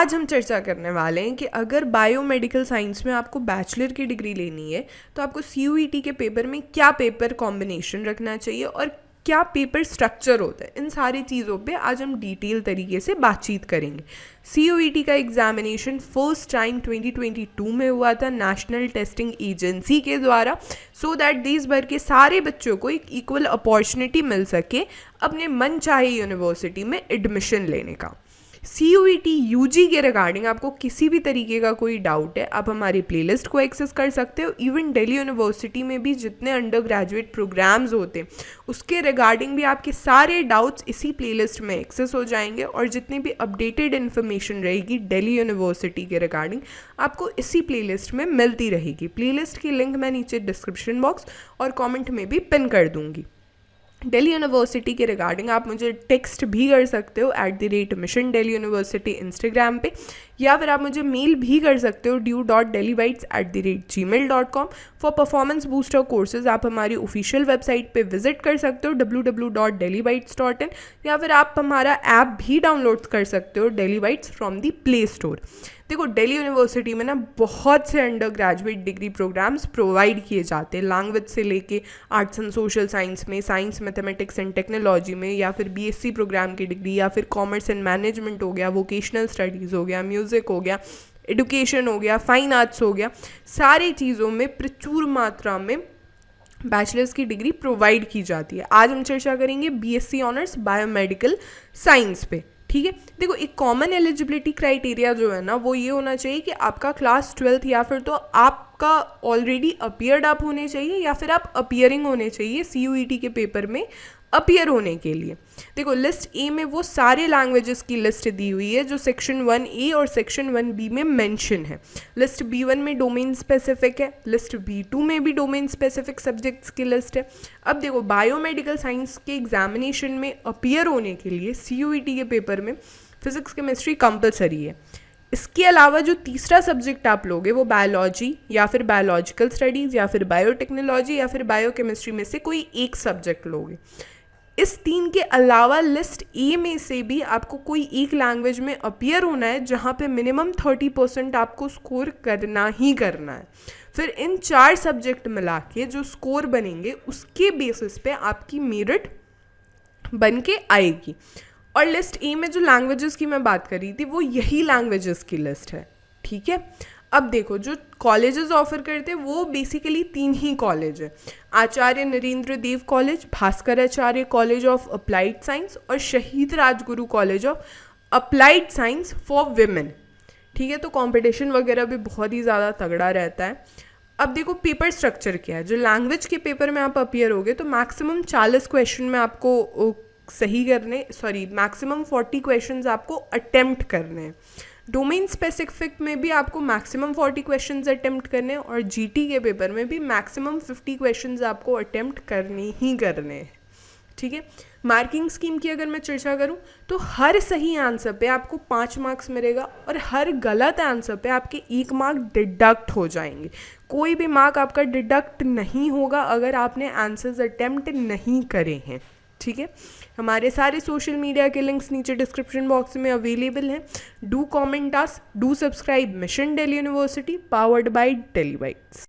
आज हम चर्चा करने वाले हैं कि अगर बायोमेडिकल साइंस में आपको बैचलर की डिग्री लेनी है तो आपको CUET के पेपर में क्या पेपर कॉम्बिनेशन रखना चाहिए और क्या पेपर स्ट्रक्चर होता है, इन सारी चीज़ों पे आज हम डिटेल तरीके से बातचीत करेंगे। CUET का एग्जामिनेशन फर्स्ट टाइम 2022 में हुआ था नेशनल टेस्टिंग एजेंसी के द्वारा, सो दैट देश भर के सारे बच्चों को एक इक्वल अपॉर्चुनिटी मिल सके अपने मन चाहे यूनिवर्सिटी में एडमिशन लेने का। CUET UG के रिगार्डिंग आपको किसी भी तरीके का कोई डाउट है, आप हमारी प्लेलिस्ट को एक्सेस कर सकते हो। इवन दिल्ली यूनिवर्सिटी में भी जितने अंडर ग्रेजुएट प्रोग्राम्स होते हैं उसके रिगार्डिंग भी आपके सारे डाउट्स इसी प्लेलिस्ट में एक्सेस हो जाएंगे, और जितनी भी अपडेटेड इन्फॉर्मेशन रहेगी दिल्ली यूनिवर्सिटी के रिगार्डिंग आपको इसी प्लेलिस्ट में मिलती रहेगी। प्लेलिस्ट की लिंक मैं नीचे डिस्क्रिप्शन बॉक्स और कॉमेंट में भी पिन कर दूँगी। दिल्ली यूनिवर्सिटी के रिगार्डिंग आप मुझे टेक्स्ट भी कर सकते हो @मिशन दिल्ली यूनिवर्सिटी इंस्टाग्राम पे, या फिर आप मुझे मेल भी कर सकते हो due.delhibytes@gmail.com। For performance booster courses आप हमारी ऑफिशियल वेबसाइट पे विजिट कर सकते हो www.delhibytes.in, या फिर आप हमारा ऐप भी डाउनलोड कर सकते हो Dailybytes from the Play Store. देखो, दिल्ली यूनिवर्सिटी में ना बहुत से undergraduate degree programmes provide किए जाते हैं, लैंग्वेज से लेके आर्ट्स एंड सोशल साइंस में, साइंस मैथमेटिक्स एंड टेक्नोलॉजी में, या फिर BSc प्रोग्राम की डिग्री, या फिर कॉमर्स एंड मैनेजमेंट हो गया, वोकेशनल स्टडीज़ हो गया, म्यूज़िक हो गया, एडुकेशन हो गया, फाइन आर्ट्स हो गया, सारी चीज़ों में प्रचुर मात्रा में बैचलर्स की डिग्री प्रोवाइड की जाती है। आज हम चर्चा करेंगे BSc ऑनर्स बायोमेडिकल साइंस पे, ठीक है। देखो, एक कॉमन एलिजिबिलिटी क्राइटेरिया जो है ना वो ये होना चाहिए कि आपका क्लास 12th या फिर तो आपका ऑलरेडी अपीयर्ड आप होने चाहिए, या फिर आप अपीयरिंग होने चाहिए CUET के पेपर में अपीयर होने के लिए। देखो, लिस्ट ए में वो सारे लैंग्वेजेस की लिस्ट दी हुई है जो सेक्शन 1A और सेक्शन 1B में मेंशन है। लिस्ट B1 में डोमेन स्पेसिफिक है, लिस्ट B2 में भी डोमेन स्पेसिफिक सब्जेक्ट्स की लिस्ट है। अब देखो, बायोमेडिकल साइंस के एग्जामिनेशन में अपीयर होने के लिए CUET के पेपर में फिजिक्स केमिस्ट्री कंपलसरी है। इसके अलावा जो तीसरा सब्जेक्ट आप लोगे वो बायोलॉजी, या फिर बायोलॉजिकल स्टडीज़, या फिर बायोटेक्नोलॉजी, या फिर बायोकेमिस्ट्री में से कोई एक सब्जेक्ट लोगे। इस 3 के अलावा लिस्ट ए में से भी आपको कोई एक लैंग्वेज में अपीयर होना है जहाँ पे मिनिमम 30% आपको स्कोर करना ही करना है। फिर इन 4 सब्जेक्ट मिला के जो स्कोर बनेंगे उसके बेसिस पे आपकी मेरिट बन के आएगी। और लिस्ट ए में जो लैंग्वेजेस की मैं बात कर रही थी वो यही लैंग्वेजेस की लिस्ट है, ठीक है। अब देखो, जो कॉलेजेस ऑफर करते हैं वो बेसिकली 3 ही कॉलेज है, Acharya Narendra Dev college, Bhaskaracharya college of applied science और Shaheed Rajguru college of applied science for women, ठीक है। तो कंपटीशन वगैरह भी बहुत ही ज़्यादा तगड़ा रहता है। अब देखो, पेपर स्ट्रक्चर क्या है। जो लैंग्वेज के पेपर में आप अपीयर होगे तो मैक्सिमम 40 क्वेश्चन में आपको मैक्सिमम 40 क्वेश्चंस आपको अटेम्प्ट करने हैं। डोमेन स्पेसिफिक में भी आपको मैक्सिमम 40 क्वेश्चंस अटेम्प्ट करने हैं, और GT के पेपर में भी मैक्सिमम 50 क्वेश्चंस आपको अटेम्प्ट करने ही करने हैं, ठीक है। मार्किंग स्कीम की अगर मैं चर्चा करूं तो हर सही आंसर पे आपको 5 मार्क्स मिलेगा, और हर गलत आंसर पे आपके 1 मार्क डिडक्ट हो जाएंगे। कोई भी मार्क आपका डिडक्ट नहीं होगा अगर आपने आंसर्स अटेम्प्ट नहीं करे हैं, ठीक है। हमारे सारे सोशल मीडिया के लिंक्स नीचे डिस्क्रिप्शन बॉक्स में अवेलेबल हैं। Do comment us, do subscribe mission Delhi university, powered by Delhi bytes.